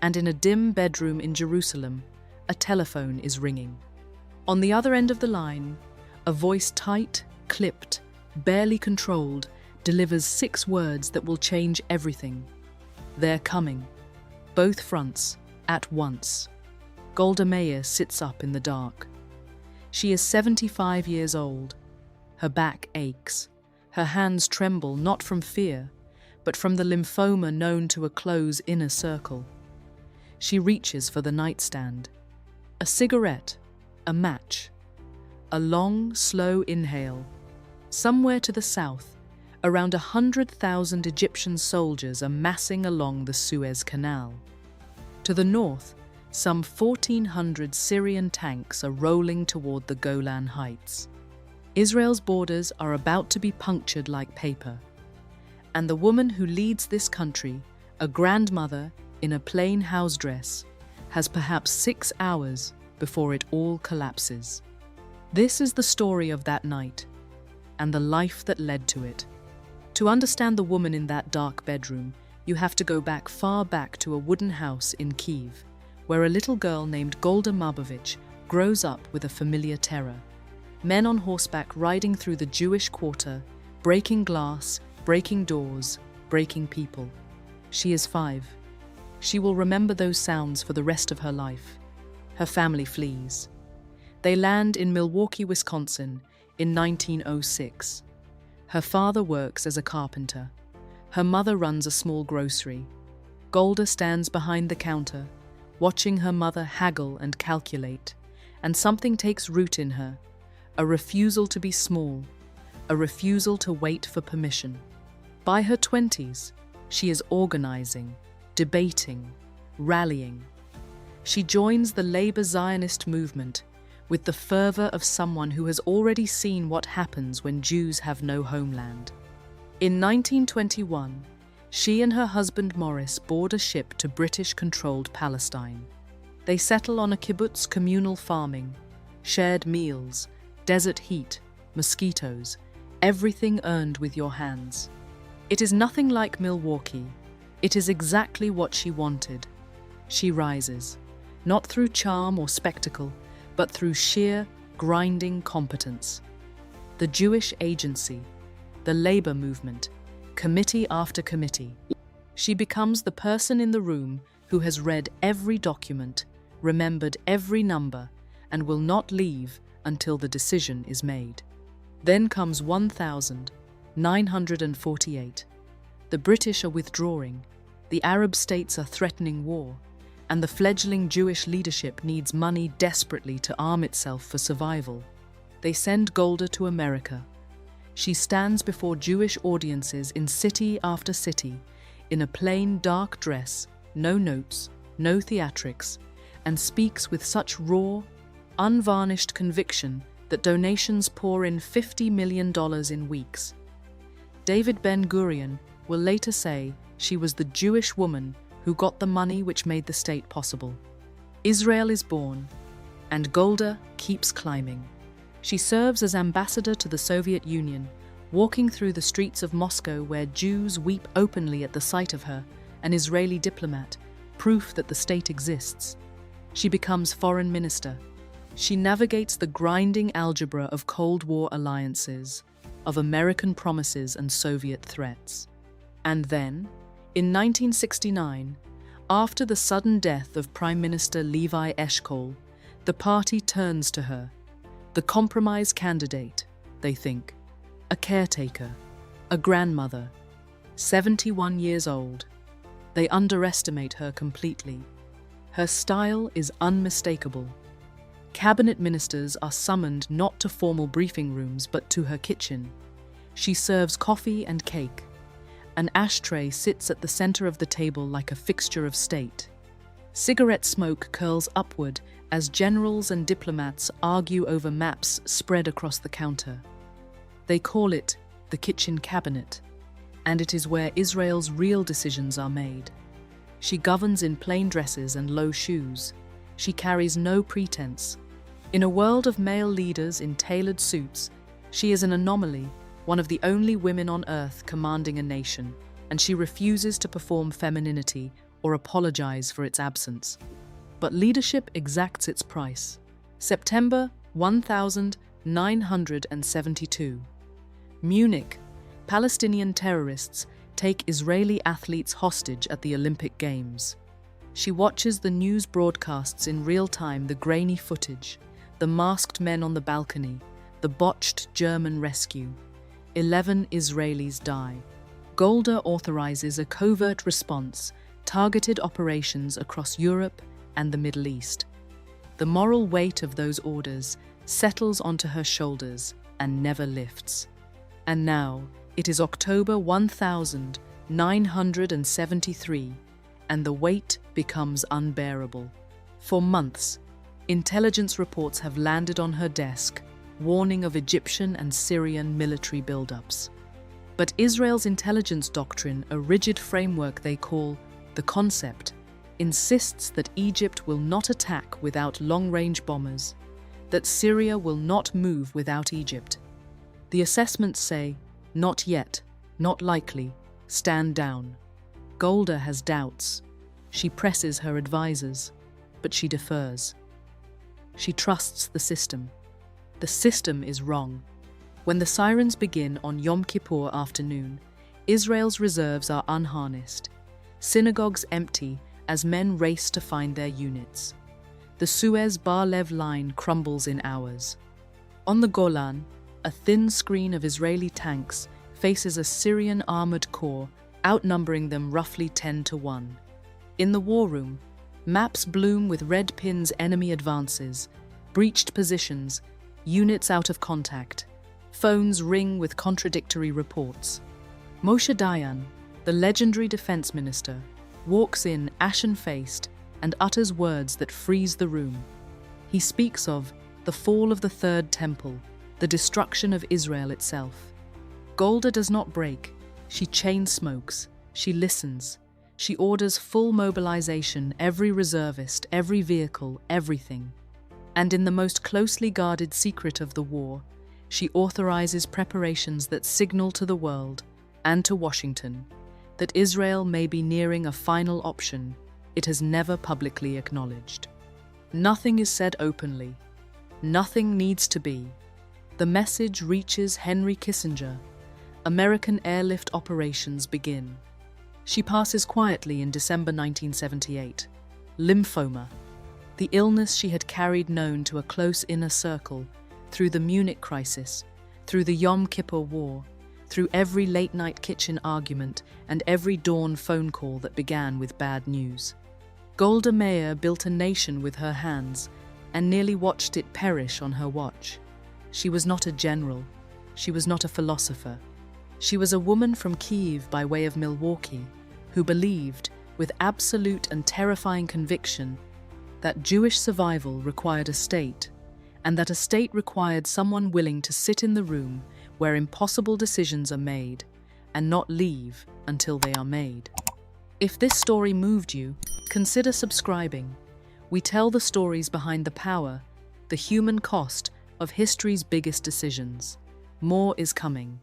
and in a dim bedroom in Jerusalem, a telephone is ringing. On the other end of the line, a voice tight, clipped, barely controlled, delivers 6 words that will change everything. They're coming. Both fronts, at once. Golda Meir sits up in the dark. She is 75 years old. Her back aches. Her hands tremble not from fear, but from the lymphoma known to a close inner circle. She reaches for the nightstand. A cigarette, a match. A long, slow inhale. Somewhere to the south, around 100,000 Egyptian soldiers are massing along the Suez Canal. To the north, some 1,400 Syrian tanks are rolling toward the Golan Heights. Israel's borders are about to be punctured like paper. And the woman who leads this country, a grandmother in a plain house dress, has perhaps 6 hours before it all collapses. This is the story of that night, and the life that led to it. To understand the woman in that dark bedroom, you have to go far back to a wooden house in Kyiv, where a little girl named Golda Meir grows up with a familiar terror. Men on horseback riding through the Jewish quarter, breaking glass, breaking doors, breaking people. She is 5. She will remember those sounds for the rest of her life. Her family flees. They land in Milwaukee, Wisconsin, in 1906. Her father works as a carpenter. Her mother runs a small grocery. Golda stands behind the counter, watching her mother haggle and calculate, and something takes root in her, a refusal to be small, a refusal to wait for permission. By her 20s, she is organizing, debating, rallying. She joins the labor Zionist movement with the fervor of someone who has already seen what happens when Jews have no homeland. In 1921, she and her husband Morris board a ship to British-controlled Palestine. They settle on a kibbutz communal farming, shared meals, desert heat, mosquitoes, everything earned with your hands. It is nothing like Milwaukee. It is exactly what she wanted. She rises, not through charm or spectacle, but through sheer, grinding competence. The Jewish Agency, the labor movement, committee after committee. She becomes the person in the room who has read every document, remembered every number, and will not leave until the decision is made. Then comes 1948. The British are withdrawing, the Arab states are threatening war, and the fledgling Jewish leadership needs money desperately to arm itself for survival. They send Golda to America. She stands before Jewish audiences in city after city, in a plain dark dress, no notes, no theatrics, and speaks with such raw, unvarnished conviction that donations pour in $50 million in weeks. David Ben-Gurion will later say she was the Jewish woman who got the money which made the state possible. Israel is born, and Golda keeps climbing. She serves as ambassador to the Soviet Union, walking through the streets of Moscow where Jews weep openly at the sight of her, an Israeli diplomat, proof that the state exists. She becomes foreign minister. She navigates the grinding algebra of Cold War alliances, of American promises and Soviet threats. And then, in 1969, after the sudden death of Prime Minister Levi Eshkol, the party turns to her, the compromise candidate, they think, a caretaker, a grandmother, 71 years old. They underestimate her completely. Her style is unmistakable. Cabinet ministers are summoned not to formal briefing rooms but to her kitchen. She serves coffee and cake. An ashtray sits at the center of the table like a fixture of state. Cigarette smoke curls upward as generals and diplomats argue over maps spread across the counter. They call it the kitchen cabinet, and it is where Israel's real decisions are made. She governs in plain dresses and low shoes. She carries no pretense. In a world of male leaders in tailored suits, she is an anomaly, one of the only women on earth commanding a nation, and she refuses to perform femininity or apologize for its absence. But leadership exacts its price. September 1972. Munich. Palestinian terrorists take Israeli athletes hostage at the Olympic Games. She watches the news broadcasts in real time, the grainy footage, the masked men on the balcony, the botched German rescue. 11 Israelis die. Golda authorizes a covert response, targeted operations across Europe and the Middle East. The moral weight of those orders settles onto her shoulders and never lifts. And now, it is October 1973, and the weight becomes unbearable. For months, intelligence reports have landed on her desk, warning of Egyptian and Syrian military buildups. But Israel's intelligence doctrine, a rigid framework they call the concept, insists that Egypt will not attack without long-range bombers, that Syria will not move without Egypt. The assessments say, not yet, not likely, stand down. Golda has doubts. She presses her advisors, but she defers. She trusts the system. The system is wrong. When the sirens begin on Yom Kippur afternoon, Israel's reserves are unharnessed. Synagogues empty as men race to find their units. The Suez-Bar-Lev line crumbles in hours. On the Golan, a thin screen of Israeli tanks faces a Syrian armored corps, outnumbering them roughly 10-1. In the war room, maps bloom with red pins, enemy advances, breached positions, units out of contact. Phones ring with contradictory reports. Moshe Dayan, the legendary defense minister, walks in ashen-faced and utters words that freeze the room. He speaks of the fall of the Third Temple, the destruction of Israel itself. Golda does not break. She chain smokes. She listens. She orders full mobilization, every reservist, every vehicle, everything. And in the most closely guarded secret of the war, she authorizes preparations that signal to the world and to Washington that Israel may be nearing a final option it has never publicly acknowledged. Nothing is said openly. Nothing needs to be. The message reaches Henry Kissinger. American airlift operations begin. She passes quietly in December 1978. Lymphoma, the illness she had carried known to a close inner circle through the Munich crisis, through the Yom Kippur War, through every late-night kitchen argument and every dawn phone call that began with bad news. Golda Meir built a nation with her hands and nearly watched it perish on her watch. She was not a general. She was not a philosopher. She was a woman from Kyiv by way of Milwaukee who believed, with absolute and terrifying conviction, that Jewish survival required a state, and that a state required someone willing to sit in the room where impossible decisions are made and not leave until they are made. If this story moved you, consider subscribing. We tell the stories behind the power, the human cost of history's biggest decisions. More is coming.